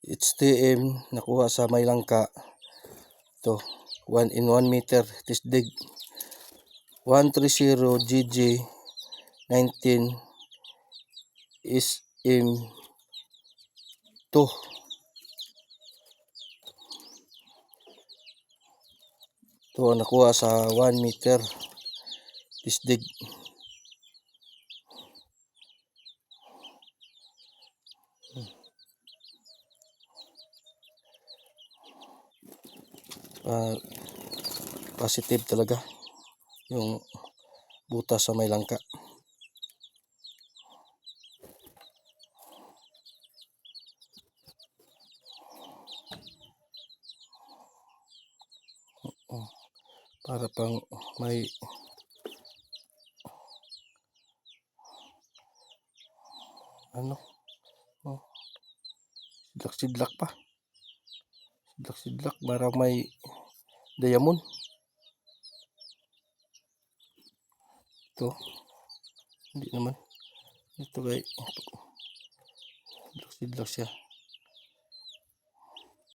HTM nakuha sa may langka. Ito 1 in 1 meter tisdig 130 GG 19 SM2. Ito nakuha sa 1 meter tisdig. Positive talaga yung butas sa may langka. Para pang may sidlak pa, sidlak para may diamond. Ito hindi naman, ito kay sidlak siya.